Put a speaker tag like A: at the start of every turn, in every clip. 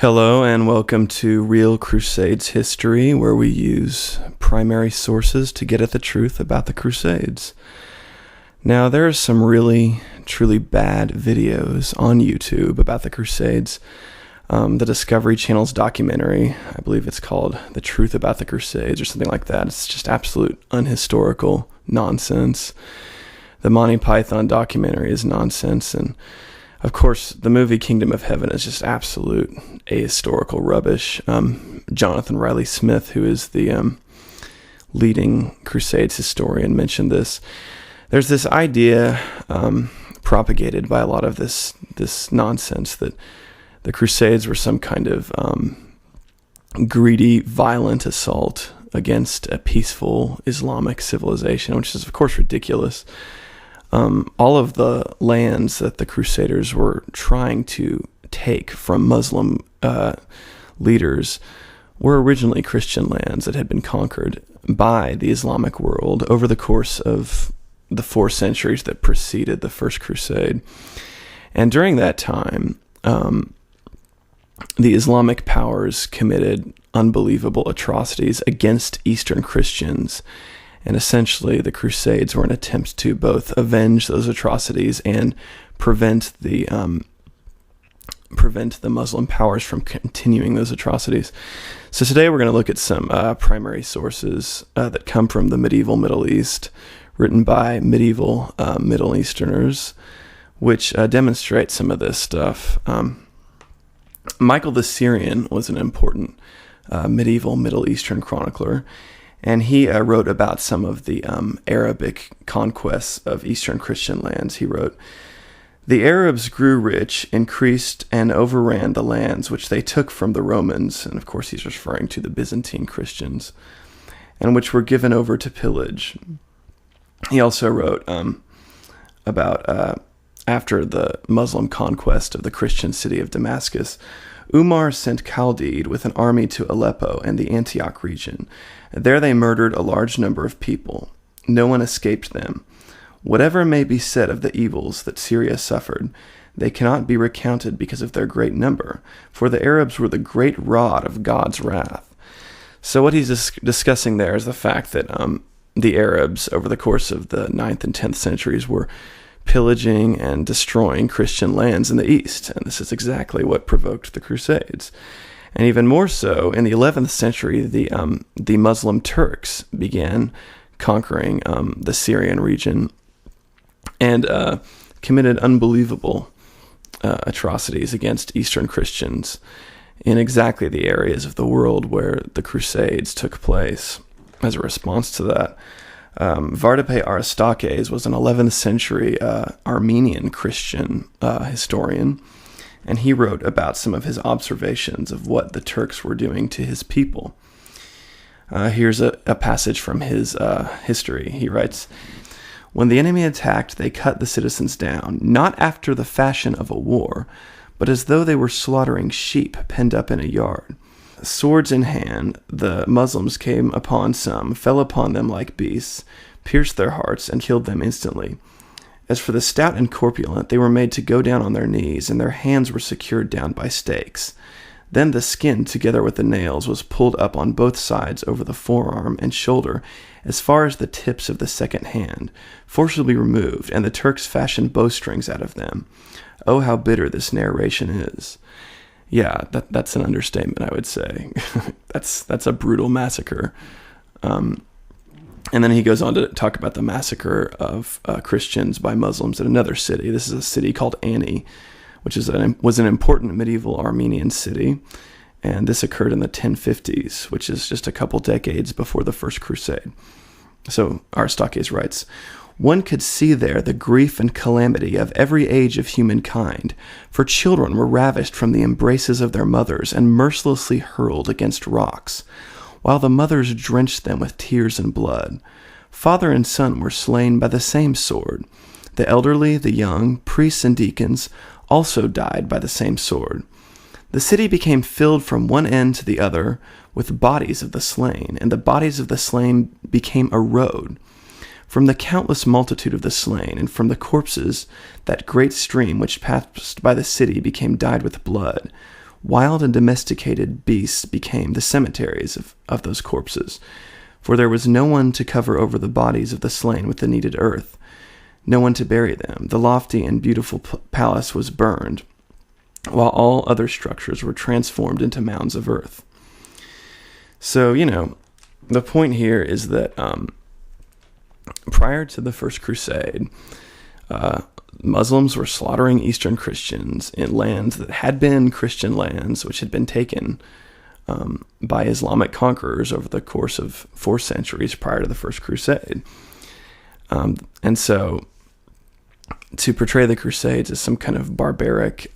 A: Hello and welcome to Real Crusades History, where we use primary sources to get at the truth about the Crusades. Now, there are some really, truly bad videos on YouTube about the Crusades. The Discovery Channel's documentary, I believe it's called The Truth About the Crusades or something like that. It's just absolute unhistorical nonsense. The Monty Python documentary is nonsense, and of course, the movie Kingdom of Heaven is just absolute ahistorical rubbish. Jonathan Riley Smith, who is the leading Crusades historian, mentioned this. There's this idea propagated by a lot of this nonsense that the Crusades were some kind of greedy, violent assault against a peaceful Islamic civilization, which is, of course, ridiculous. All of the lands that the Crusaders were trying to take from Muslim leaders were originally Christian lands that had been conquered by the Islamic world over the course of the 4 centuries that preceded the First Crusade. And during that time, the Islamic powers committed unbelievable atrocities against Eastern Christians. And essentially, the Crusades were an attempt to both avenge those atrocities and prevent the Muslim powers from continuing those atrocities. So today we're going to look at some primary sources that come from the medieval Middle East, written by medieval Middle Easterners, which demonstrate some of this stuff. Michael the Syrian was an important medieval Middle Eastern chronicler, and he wrote about some of the Arabic conquests of Eastern Christian lands. He wrote, "The Arabs grew rich, increased, and overran the lands which they took from the Romans," and of course he's referring to the Byzantine Christians, "and which were given over to pillage." He also wrote about after the Muslim conquest of the Christian city of Damascus, Umar sent Chaldeed with an army to Aleppo and the Antioch region. There they murdered a large number of people. No one escaped them. Whatever may be said of the evils that Syria suffered, they cannot be recounted because of their great number, for the Arabs were the great rod of God's wrath. So what he's discussing there is the fact that the Arabs, over the course of the 9th and 10th centuries, were pillaging and destroying Christian lands in the East, and this is exactly what provoked the Crusades. And even more so, in the 11th century, the Muslim Turks began conquering the Syrian region and committed unbelievable atrocities against Eastern Christians in exactly the areas of the world where the Crusades took place. As a response to that, Vardape Aristakes was an 11th century Armenian Christian historian, and he wrote about some of his observations of what the Turks were doing to his people. Here's a passage from his history. He writes, "When the enemy attacked, they cut the citizens down, not after the fashion of a war, but as though they were slaughtering sheep penned up in a yard. Swords in hand, the Muslims came upon some, fell upon them like beasts, pierced their hearts, and killed them instantly. As for the stout and corpulent, they were made to go down on their knees, and their hands were secured down by stakes. Then the skin, together with the nails, was pulled up on both sides over the forearm and shoulder, as far as the tips of the second hand, forcibly removed, and the Turks fashioned bowstrings out of them. Oh, how bitter this narration is." Yeah, that's an understatement, I would say. That's a brutal massacre. And then he goes on to talk about the massacre of Christians by Muslims in another city. This is a city called Ani, which was an important medieval Armenian city. And this occurred in the 1050s, which is just a couple decades before the First Crusade. So Aristakes writes, "One could see there the grief and calamity of every age of humankind, for children were ravished from the embraces of their mothers and mercilessly hurled against rocks, while the mothers drenched them with tears and blood. Father and son were slain by the same sword. The elderly, the young, priests and deacons also died by the same sword. The city became filled from one end to the other with bodies of the slain, and the bodies of the slain became a road. From the countless multitude of the slain, and from the corpses, that great stream which passed by the city became dyed with blood. Wild and domesticated beasts became the cemeteries of those corpses, for there was no one to cover over the bodies of the slain with the needed earth, no one to bury them. The lofty and beautiful palace was burned, while all other structures were transformed into mounds of earth. So, the point here is that prior to the First Crusade, Muslims were slaughtering Eastern Christians in lands that had been Christian lands, which had been taken by Islamic conquerors over the course of 4 centuries prior to the First Crusade. And so to portray the Crusades as some kind of barbaric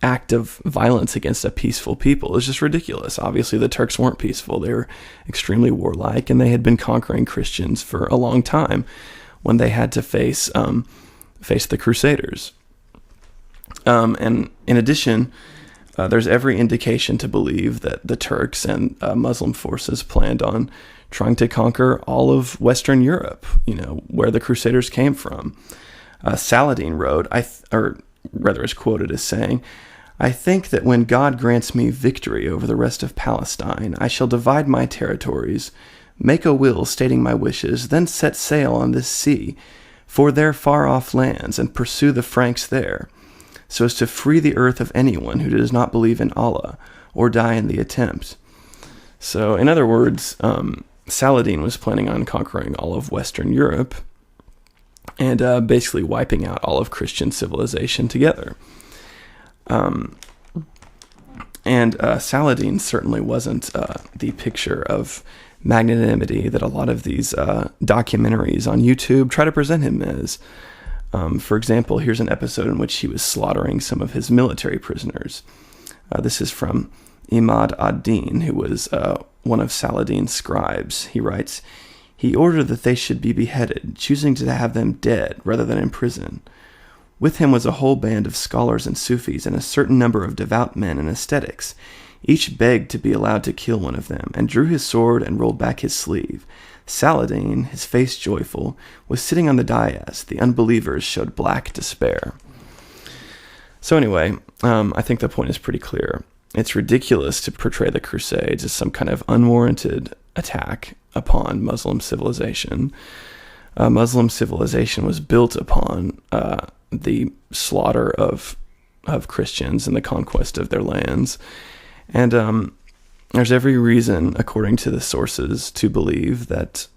A: act of violence against a peaceful people is just ridiculous. Obviously, the Turks weren't peaceful. They were extremely warlike, and they had been conquering Christians for a long time when they had to face the Crusaders. And in addition, there's every indication to believe that the Turks and Muslim forces planned on trying to conquer all of Western Europe, where the Crusaders came from. Saladin wrote, or rather is quoted as saying, "I think that when God grants me victory over the rest of Palestine, I shall divide my territories, make a will stating my wishes, then set sail on this sea for their far-off lands and pursue the Franks there, so as to free the earth of anyone who does not believe in Allah or die in the attempt." So, in other words, Saladin was planning on conquering all of Western Europe and basically wiping out all of Christian civilization together. Saladin certainly wasn't the picture of magnanimity that a lot of these documentaries on YouTube try to present him as. For example, here's an episode in which he was slaughtering some of his military prisoners. This is from Imad ad-Din, who was one of Saladin's scribes. He writes, "He ordered that they should be beheaded, choosing to have them dead rather than in prison. With him was a whole band of scholars and Sufis and a certain number of devout men and ascetics. Each begged to be allowed to kill one of them, and drew his sword and rolled back his sleeve. Saladin, his face joyful, was sitting on the dais. The unbelievers showed black despair." So anyway, I think the point is pretty clear. It's ridiculous to portray the Crusades as some kind of unwarranted attack upon Muslim civilization. Muslim civilization was built upon the slaughter of Christians and the conquest of their lands. And there's every reason, according to the sources, to believe that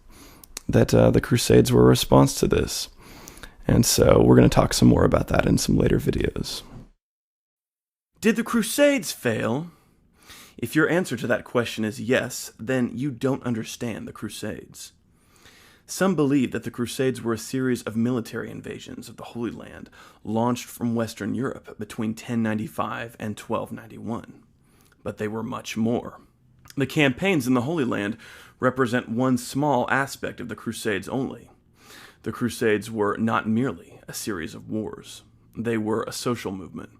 A: the Crusades were a response to this. And so we're going to talk some more about that in some later videos. Did the Crusades fail? If your answer to that question is yes, then you don't understand the Crusades. Some believe that the Crusades were a series of military invasions of the Holy Land launched from Western Europe between 1095 and 1291. But they were much more. The campaigns in the Holy Land represent one small aspect of the Crusades only. The Crusades were not merely a series of wars. They were a social movement,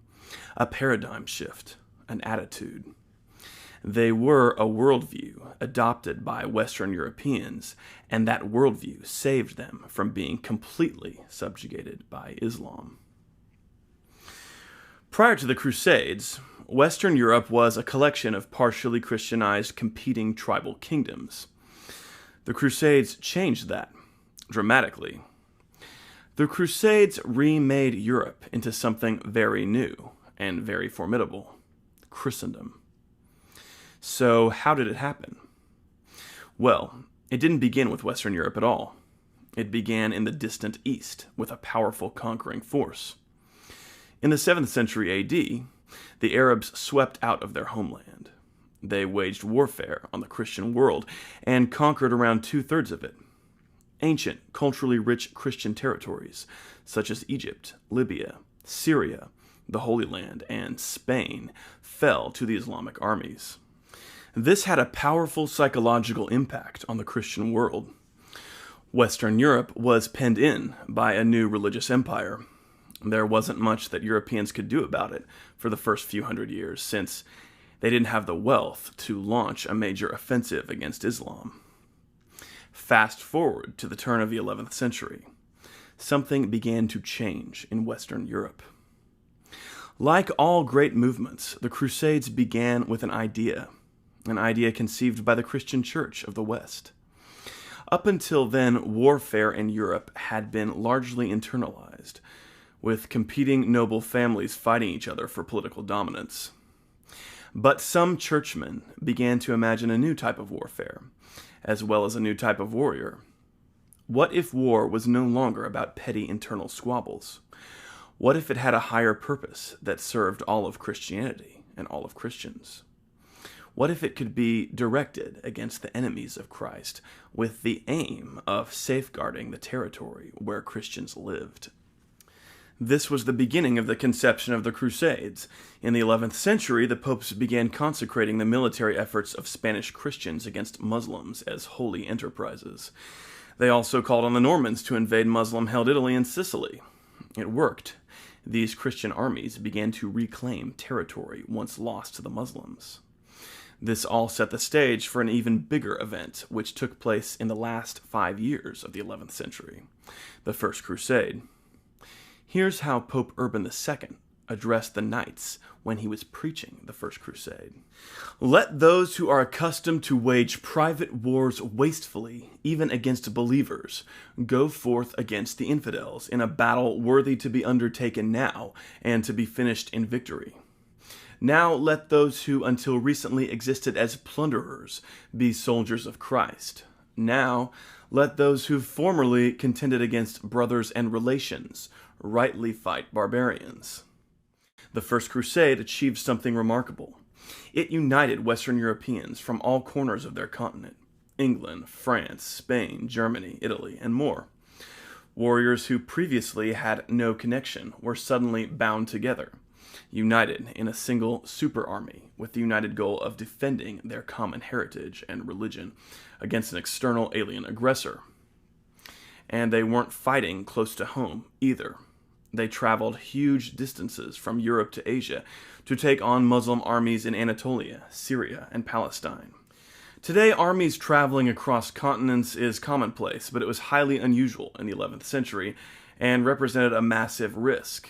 A: a paradigm shift, an attitude. They were a worldview adopted by Western Europeans, and that worldview saved them from being completely subjugated by Islam. Prior to the Crusades, Western Europe was a collection of partially Christianized competing tribal kingdoms. The Crusades changed that dramatically. The Crusades remade Europe into something very new and very formidable: Christendom. So how did it happen? Well, it didn't begin with Western Europe at all. It began in the distant East with a powerful conquering force. In the 7th century AD, the Arabs swept out of their homeland. They waged warfare on the Christian world and conquered around 2/3 of it. Ancient, culturally rich Christian territories, such as Egypt, Libya, Syria, the Holy Land, and Spain, fell to the Islamic armies. This had a powerful psychological impact on the Christian world. Western Europe was penned in by a new religious empire. There wasn't much that Europeans could do about it for the first few hundred years, since they didn't have the wealth to launch a major offensive against Islam. Fast forward to the turn of the 11th century. Something began to change in Western Europe. Like all great movements, the Crusades began with an idea conceived by the Christian Church of the West. Up until then, warfare in Europe had been largely internalized, with competing noble families fighting each other for political dominance. But some churchmen began to imagine a new type of warfare, as well as a new type of warrior. What if war was no longer about petty internal squabbles? What if it had a higher purpose that served all of Christianity and all of Christians? What if it could be directed against the enemies of Christ with the aim of safeguarding the territory where Christians lived? This was the beginning of the conception of the Crusades. In the 11th century, the popes began consecrating the military efforts of Spanish Christians against Muslims as holy enterprises. They also called on the Normans to invade Muslim-held Italy and Sicily. It worked. These Christian armies began to reclaim territory once lost to the Muslims. This all set the stage for an even bigger event, which took place in the last 5 years of the 11th century, the First Crusade. Here's how Pope Urban II addressed the knights when he was preaching the First Crusade. "Let those who are accustomed to wage private wars wastefully, even against believers, go forth against the infidels in a battle worthy to be undertaken now and to be finished in victory. Now let those who until recently existed as plunderers be soldiers of Christ. Now let those who formerly contended against brothers and relations rightly fight barbarians." The First Crusade achieved something remarkable. It united Western Europeans from all corners of their continent: England, France, Spain, Germany, Italy, and more. Warriors who previously had no connection were suddenly bound together, united in a single super army with the united goal of defending their common heritage and religion against an external alien aggressor. And they weren't fighting close to home either. They traveled huge distances from Europe to Asia to take on Muslim armies in Anatolia, Syria, and Palestine. Today, armies traveling across continents is commonplace, but it was highly unusual in the 11th century and represented a massive risk.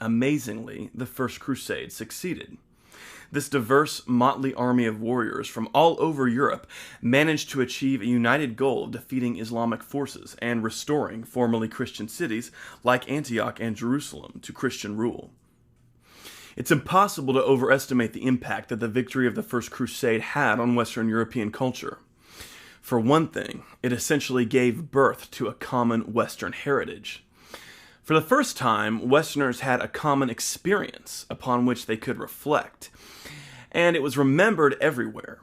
A: Amazingly, the First Crusade succeeded. This diverse, motley army of warriors from all over Europe managed to achieve a united goal of defeating Islamic forces and restoring formerly Christian cities like Antioch and Jerusalem to Christian rule. It's impossible to overestimate the impact that the victory of the First Crusade had on Western European culture. For one thing, it essentially gave birth to a common Western heritage. For the first time, Westerners had a common experience upon which they could reflect, and it was remembered everywhere.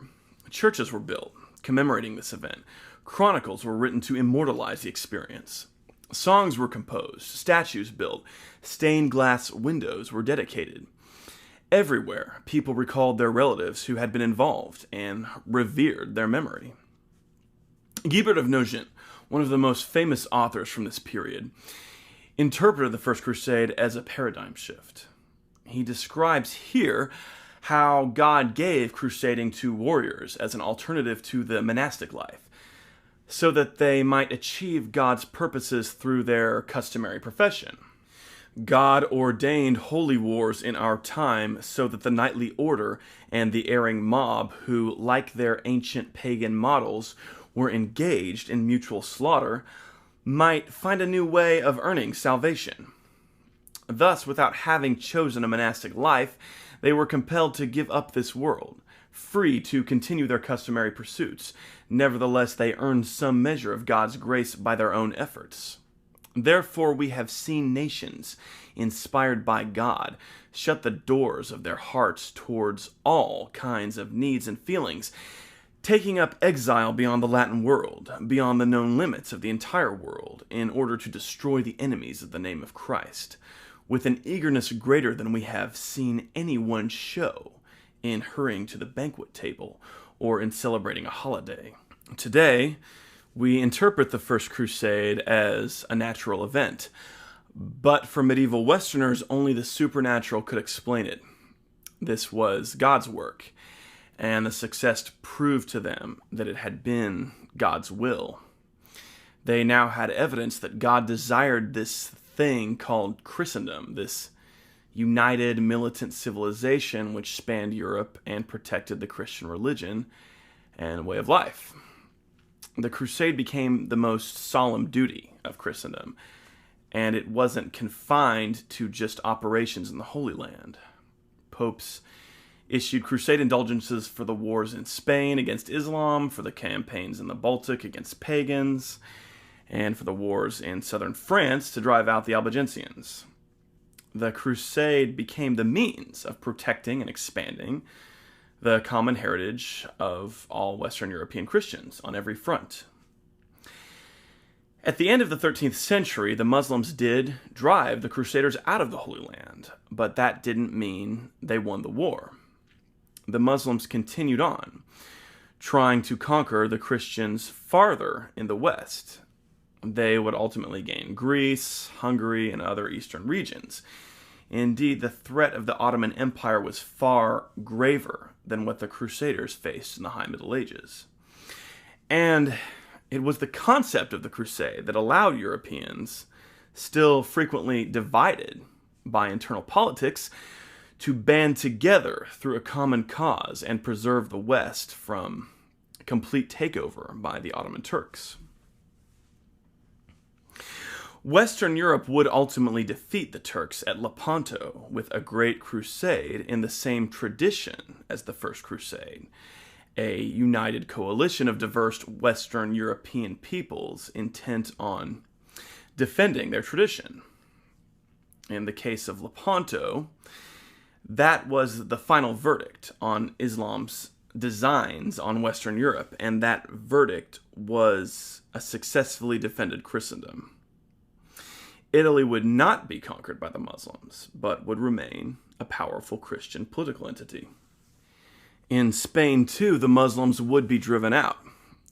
A: Churches were built commemorating this event. Chronicles were written to immortalize the experience. Songs were composed, statues built, stained glass windows were dedicated. Everywhere, people recalled their relatives who had been involved and revered their memory. Guibert of Nogent, one of the most famous authors from this period, interpreted the First Crusade as a paradigm shift. He describes here how God gave crusading to warriors as an alternative to the monastic life, so that they might achieve God's purposes through their customary profession. God ordained holy wars in our time so that the knightly order and the erring mob who, like their ancient pagan models, were engaged in mutual slaughter, might find a new way of earning salvation. Thus, without having chosen a monastic life, they were compelled to give up this world, free to continue their customary pursuits. Nevertheless, they earned some measure of God's grace by their own efforts. Therefore, we have seen nations, inspired by God, shut the doors of their hearts towards all kinds of needs and feelings, taking up exile beyond the Latin world, beyond the known limits of the entire world, in order to destroy the enemies of the name of Christ, with an eagerness greater than we have seen anyone show in hurrying to the banquet table or in celebrating a holiday. Today, we interpret the First Crusade as a natural event, but for medieval Westerners, only the supernatural could explain it. This was God's work, and the success proved to them that it had been God's will. They now had evidence that God desired this thing called Christendom, this united militant civilization which spanned Europe and protected the Christian religion and way of life. The crusade became the most solemn duty of Christendom, and it wasn't confined to just operations in the Holy Land. Popes issued crusade indulgences for the wars in Spain against Islam, for the campaigns in the Baltic against pagans, and for the wars in southern France to drive out the Albigensians. The crusade became the means of protecting and expanding the common heritage of all Western European Christians on every front. At the end of the 13th century, the Muslims did drive the Crusaders out of the Holy Land, but that didn't mean they won the war. The Muslims continued on, trying to conquer the Christians farther in the west. They would ultimately gain Greece, Hungary, and other eastern regions. Indeed, the threat of the Ottoman Empire was far graver than what the Crusaders faced in the High Middle Ages. And it was the concept of the crusade that allowed Europeans, still frequently divided by internal politics, to band together through a common cause and preserve the West from complete takeover by the Ottoman Turks. Western Europe would ultimately defeat the Turks at Lepanto with a great crusade in the same tradition as the First Crusade, a united coalition of diverse Western European peoples intent on defending their tradition. In the case of Lepanto, that was the final verdict on Islam's designs on Western Europe, and that verdict was a successfully defended Christendom. Italy would not be conquered by the Muslims, but would remain a powerful Christian political entity. In Spain, too, the Muslims would be driven out,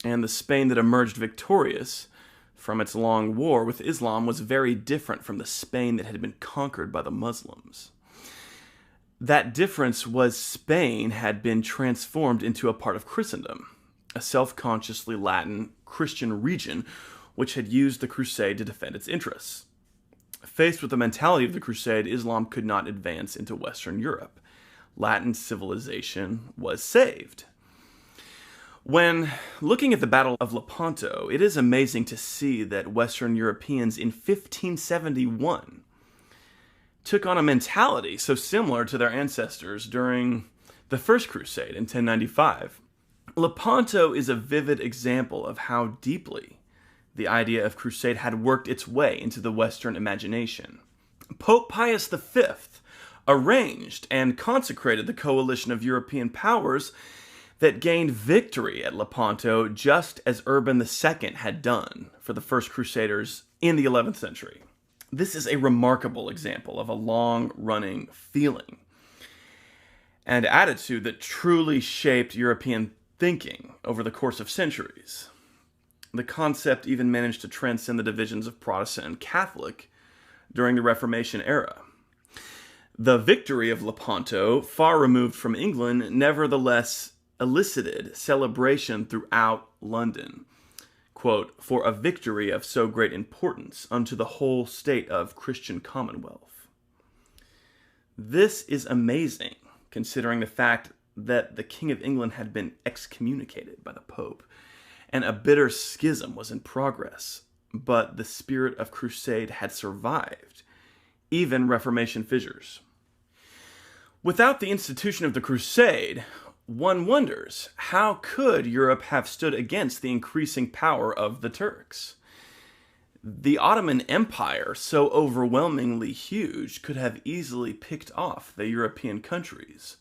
A: and the Spain that emerged victorious from its long war with Islam was very different from the Spain that had been conquered by the Muslims. That difference was Spain had been transformed into a part of Christendom, a self-consciously Latin Christian region which had used the crusade to defend its interests. Faced with the mentality of the crusade, Islam could not advance into Western Europe. Latin civilization was saved. When looking at the Battle of Lepanto, it is amazing to see that Western Europeans in 1571 took on a mentality so similar to their ancestors during the First Crusade in 1095. Lepanto is a vivid example of how deeply the idea of crusade had worked its way into the Western imagination. Pope Pius V arranged and consecrated the coalition of European powers that gained victory at Lepanto just as Urban II had done for the First Crusaders in the 11th century. This is a remarkable example of a long-running feeling and attitude that truly shaped European thinking over the course of centuries. The concept even managed to transcend the divisions of Protestant and Catholic during the Reformation era. The victory of Lepanto, far removed from England, nevertheless elicited celebration throughout London. Quote, "for a victory of so great importance unto the whole state of Christian Commonwealth." This is amazing, considering the fact that the King of England had been excommunicated by the Pope, and a bitter schism was in progress, but the spirit of crusade had survived, even Reformation fissures. Without the institution of the crusade, one wonders, how could Europe have stood against the increasing power of the Turks? The Ottoman Empire, so overwhelmingly huge, could have easily picked off the European countries,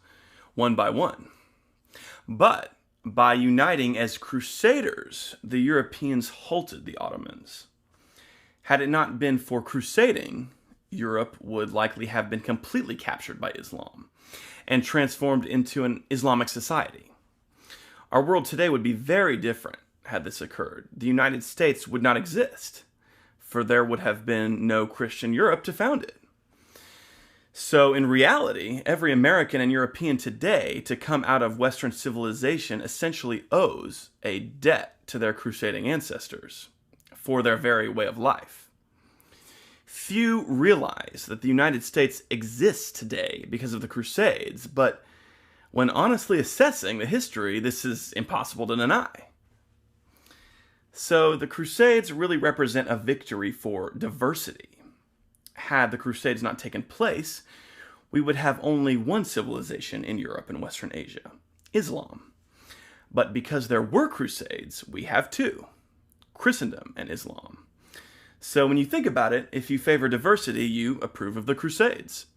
A: one by one. But by uniting as crusaders, the Europeans halted the Ottomans. Had it not been for crusading, Europe would likely have been completely captured by Islam and transformed into an Islamic society. Our world today would be very different had this occurred. The United States would not exist, for there would have been no Christian Europe to found it. So in reality, every American and European today to come out of Western civilization essentially owes a debt to their crusading ancestors for their very way of life. Few realize that the United States exists today because of the Crusades, but when honestly assessing the history, this is impossible to deny. So the Crusades really represent a victory for diversity. Had the Crusades not taken place, we would have only one civilization in Europe and Western Asia, Islam. But because there were Crusades, we have two, Christendom and Islam. So when you think about it, if you favor diversity, you approve of the Crusades.